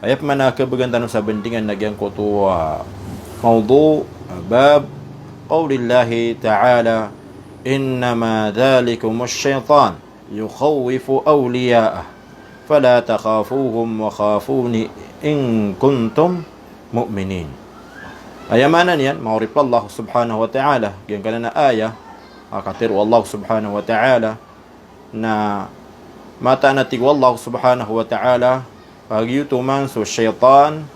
Ayat mana kebegantan sa bendingan nagyan ko to mawdu bab qawlillahi ta'ala innama dhalikum asyaitan yukhawifu awliya'ah fala takhafuhum wa khafuni in kuntum mu'minin. Ayamanan yan maurip Allah subhanahu wa ta'ala yan kana na aya akatiru Allah subhanahu wa ta'ala na mata natig Allah subhanahu wa ta'ala pagyutuman so syaitan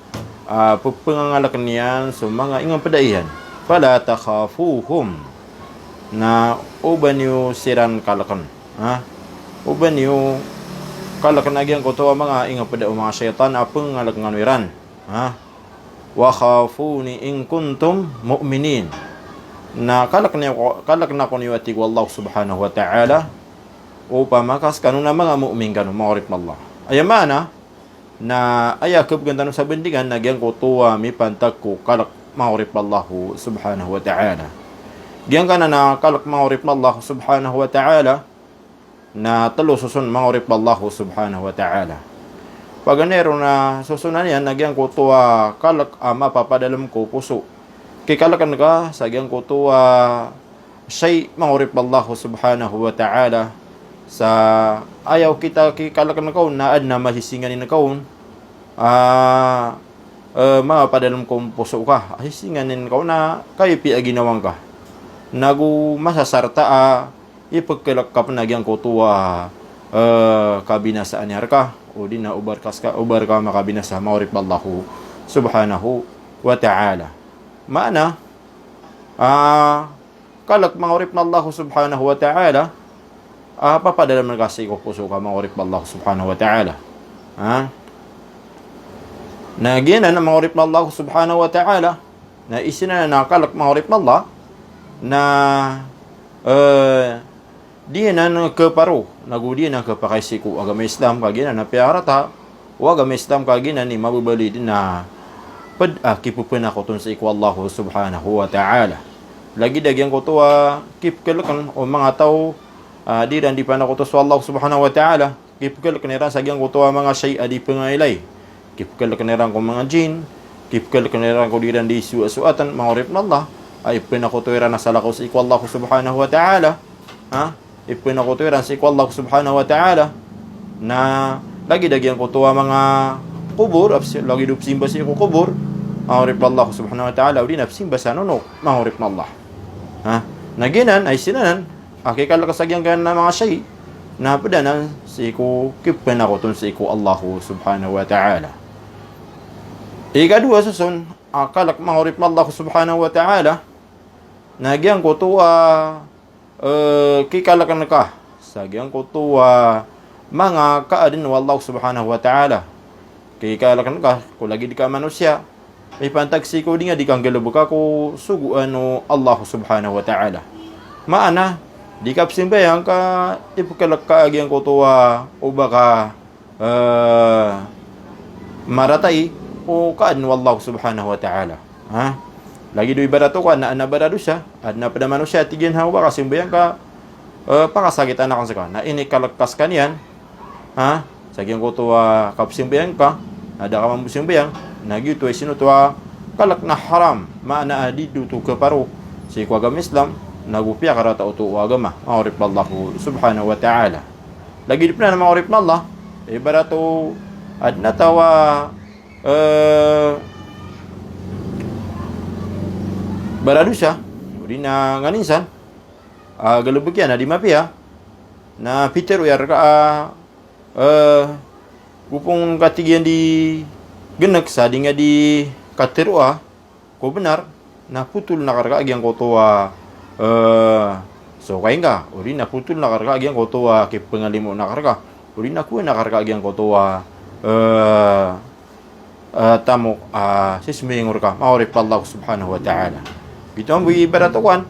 pupangalak niyan so mga ingang padaihan fala takhafuhum na uban yu siran kalakan uban yu kalakan agyan ko to mga ingang pada mga syaitan apeng ngalak nganwiran wa khafuni in kuntum mu'minin na kalak na ko niyo atig Allah subhanahu wa ta'ala upama kas kanuna mga mu'min kanu maurip Allah ayamana na ayakab gantan sa bendingan nagyang ko tuwa mi pantag ko kalak maurip Allah subhanahu wa ta'ala diyan kana na kalak maurip Allah subhanahu wa ta'ala na talo susun maurip Allah subhanahu wa ta'ala paganero na susunan yan nagyang ko tuwa kalak mapapadalam ko puso kikalakan ka sagyang ko tuwa shay maurip Allah subhanahu wa ta'ala sa ayaw kita kikalakan na kaon na ad na masisinganin na kaon mapadalam kong puso ka asisinganin kaon na kayo ginawang ka nagu masasarta ipagkalak ka panagyang kutuwa kabinasaan yar ka o di na ubar ka makabinasa maurip Allahu subhanahu wa ta'ala maana kalak maurip na Allah subhanahu wa ta'ala papadalam na kasi ko puso ka maurip Allah subhanahu wa ta'ala na gina na maurip na Allah subhanahu wa ta'ala na isina na nakalak maurip na Allah na di na keparo nagudi na kapakaisiku agama Islam kagina na piarata o agama Islam kagina ni mabubali din na kipupan ako tun sa iku Allah subhanahu wa ta'ala lagi dagyang ko to kipkalakan o mga tao di dan di pana ko to sa Allah subhanahu wa ta'ala kipkal kanira sa gyang ko to mga shay adi pangailay kipkal kanira ko mga jin kipkal kanira ko di dan di suatan maurip na Allah ay pinako to ira na salakaw sa iku Allah subhanahu wa ta'ala ipinako to ira sa iku Allah subhanahu wa ta'ala na lagi dagyang ko to mga kubur lagi dupsimba sa iku kubur maurip Allah subhanahu wa ta'ala udi napsimba sa nunok maurip na Allah naginan ay sinanan akikal kasagyang gan na mga shay na padanan si ko kipan ako tun si ko Allah subhanahu wa ta'ala ikadua susun akalak maurip na Allah subhanahu wa ta'ala nagyang ko tuwa kikalakan ka sagyang ko tuwa mga kaadin wa Allah subhanahu wa ta'ala kikalakan ka kung lagi di ka manusia may pantagsi ko di nga di kang galabog ako suguan o Allah subhanahu wa ta'ala maana di kapsimbayang ka ipakalak ka agyang ko tuwa o baka maratay o kaan wa Allah subhanahu wa ta'ala lagi do ibarato ka na anabarado siya at napadamano siya tigyan hawa kasimbayang ka pakasagitan na kansa ka na inikalakkas ka niyan sagyang ko tuwa kapsimbayang ka ada ka mamusimbayang nagyuto ay sinutuwa kalak na haram maana adi duto ka paro si kwagam Islam nagupya karata uto agama maurip Allah subhanahu wa ta'ala lagi dipna na maurip na Allah ibarato ad natawa barado siya uri na nganinsan galubugyan na di mapia na Peter uyar ka upong katigyan di genek sa di nga di katerua ko benar na putul na karga agyang ko tuwa so kaya nga uri na putul na karga agyang ko tuwa kay pangalimo na karga uri na kuha na karga agyang ko tuwa tamok sismingor ka maurip Allah subhanahu wa ta'ala gito ang buhi baratukan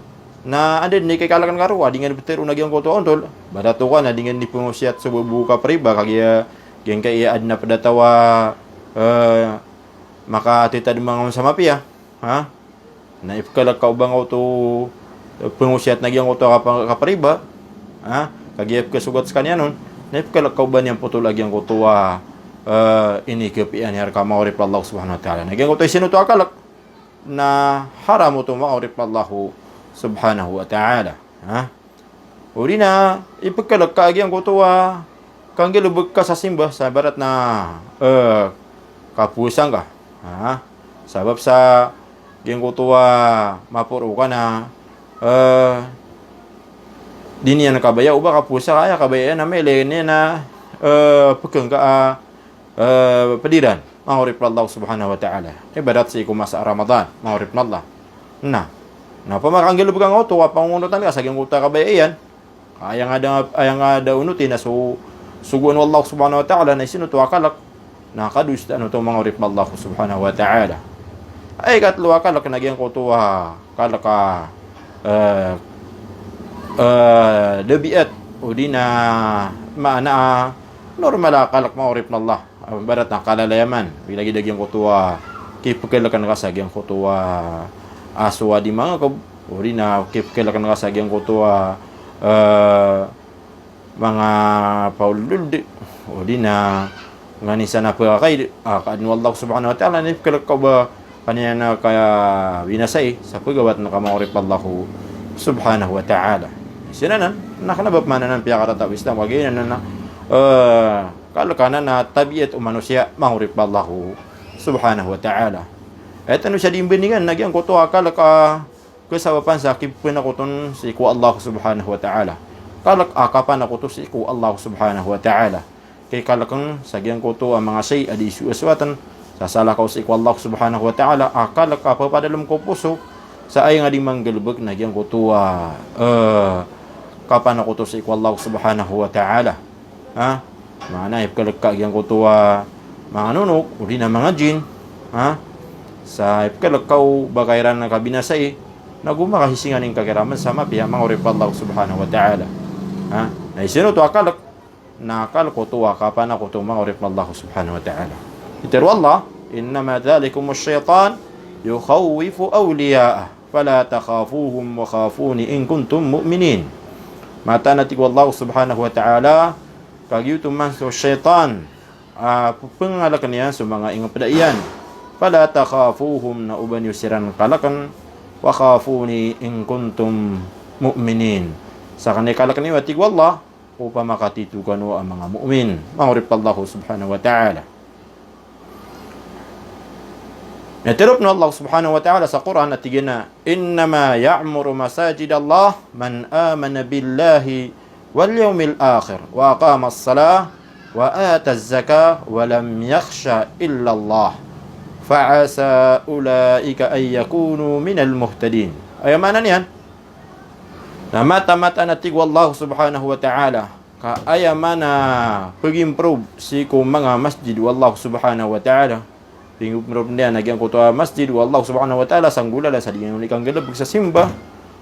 na andin ni kay kalakan karuwa di nga beter unagyang ko tuwa ontol baratukan na di nga ni pungusyat sa bubuka priba kagya gen kay ad na padatawa makatitad mga sa mapia na ipkalak ka ubang auto pengusiat nagyang auto kapariba kagiyap ka sugat sa kanya nun na ipkalak ka uban yang putol agyang ko tuwa ini kepian harka maurip Allah subhanahu wa ta'ala nagyang ko to sino to akalak na haram to maurip Allah subhanahu wa ta'ala ha uri na ipagkalak kaagyan ko to kanggil ka sa simba sa barat na kapusang ka ha sabab sa gyang ko to mapuro ka na dini na kabaya uba kapusa kaya kabaya na mele ni na pekeng ka pediran maurip Allah subhanahu wa ta'ala ibadat si kumasa Ramadan maurip Allah na pamakanggil bugang auto pangunutan ka sa gyang ko ta kabaya yan ayang ada unutin na suguan Allah subhanahu wa ta'ala na sino to akalak na kadus ano to maurip Allah subhanahu wa ta'ala ay katlo akalak nagyang ko to kalaka dabiat o di na maana normal akalak maurip na Allah barat na kalalayaman bilagi dagyang ko to kipagkalakan ka sa gyang ko to aswa di mga ko o di na kipagkalakan ka sa gyang ko to mga paululdi o di na nganisa na pa kay kaadno Allah subhanahu wa ta'ala ni kalak ka ba kanya na kaya binasay sa pagawat na kamaurip Allah subhanahu wa ta'ala sinanan nakalabap manan piya karata Islam wagin na kalakanan na tabiat o manusia maurip Allah subhanahu wa ta'ala eto no siya dimbendingan nagyang ko to akalaka kasawapan sa kipin ako ton si ku Allah subhanahu wa ta'ala kalak akapan ako to si ku Allah subhanahu wa ta'ala kay kalakang sagyang ko to ang mga say adi suwatan sasala ko sa Allah subhanahu wa ta'ala akalak apa pa dalam ko puso sa ay nga di manggalbag nagyang ko to kapan ako to sa Allah subhanahu wa ta'ala ha mana ipkalak kagyang ko to mga nunok uli na mga jin ha sa ipkalak kaw bagayran na kabinasay nagumakahisingan ng kagiraman sa mapiya mga urip Allah subhanahu wa ta'ala ha na isino to akalak na akal ko to kapan ako to mga urip Allah subhanahu wa ta'ala itiru Allah innama dhalikum ash-shaytan yukhawwifu awliya'ah fala takhafuhum wa khafuni in kuntum mu'minin mata natik wallahu subhanahu wa ta'ala kagyutum man so syaitan pengalakan niya sa mga ingat pedaian fala takhafuhum na uban yusiran kalakan wa khafuni in kuntum mu'minin sa kanay kalakan niya atik wallah upang makatitukan wa ang mga mu'min maurip Allah subhanahu wa ta'ala Natirop na Allah subhanahu wa ta'ala sa Quran at tigina innama ya'muru masajid Allah man amana billahi wal yawmil akhir wa aqama as-salah wa ata az-zakah wa lam yakhsha illa Allah fa'asa ulaika ay yakunu minal muhtadin ay mana niyan na mata-mata natig Allah subhanahu wa ta'ala ka ay mana pag-improve si kung mga masjid wallahu subhanahu wa ta'ala pingupin dia nagyang ko to masjid wallahu subhanahu wa ta'ala sanggula la sa diyan ulikang galab sa simba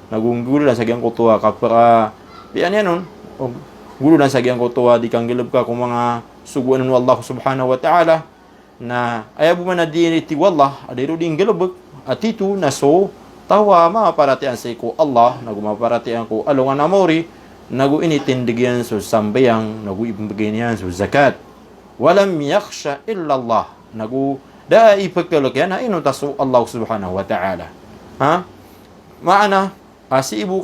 nagunggula sa gyang ko to kapara pian yanon o gulo na sa gyang ko to di kang galab ka kung mga suguan wallahu subhanahu wa ta'ala na ayabu man na diniti wallah adiro ding galab atitu na so tawa maparatian sa ko Allah nagumaparatian ko alungan amori nagu initindigyan so sambayang nagu ibigyan so zakat walam yakhsha illa Allah nagu da ipagkalagyan na inutaso Allah subhanahu wa ta'ala ha maana si ibu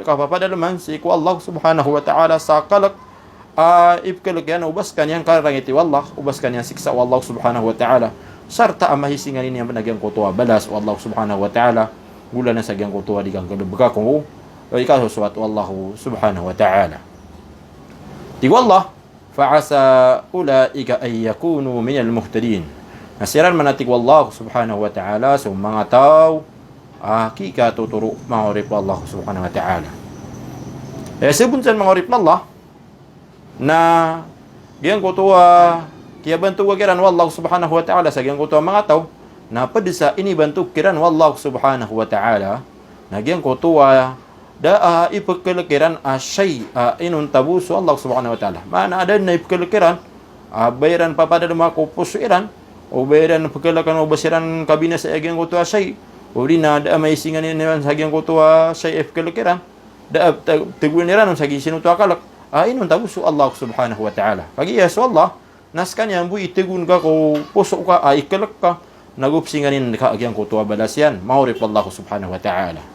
kapapadalaman si ku Allah subhanahu wa ta'ala sa kalak ipagkalagyan ubas kanyan karangiti wallah ubas kanyan siksa Allah subhanahu wa ta'ala sarta amahisingan ini yang nagyang kutuwa balas Allah subhanahu wa ta'ala gula na sa gyang kutuwa di kang kalubaka kung ikaw suwat Allah subhanahu wa ta'ala di wallah fa'asa ulaika ay yakunu minal muhtadin nasiran manatik wallahu subhanahu wa ta'ala sa mga tao kika tuturo maurip Allah subhanahu wa ta'ala sebunsan maurip Allah na giyang kutuwa kaya bantu wakiran wallahu subhanahu wa ta'ala sa giyang kutuwa mga tao na padisa ini bantu kiran wallahu subhanahu wa ta'ala na giyang kutuwa da ipagkalakiran asyay inun tabuso Allah subhanahu wa ta'ala maana ada na ipagkalakiran bayaran papada mga kupusuiran o bayaran pagkalakan o basiran kabina sa agyang kutuwa say o di na da may singan niyan sa agyang kutuwa say ipagkalakiran da tiguin niran sa gisinu to akalak inun tabuso Allah subhanahu wa ta'ala kagiya so Allah Naskan yang bu itegun ka ko posok ka ikelek ka nagupsinganin ka agyang ko tuwa balasyan. Maurip Allah subhanahu wa ta'ala.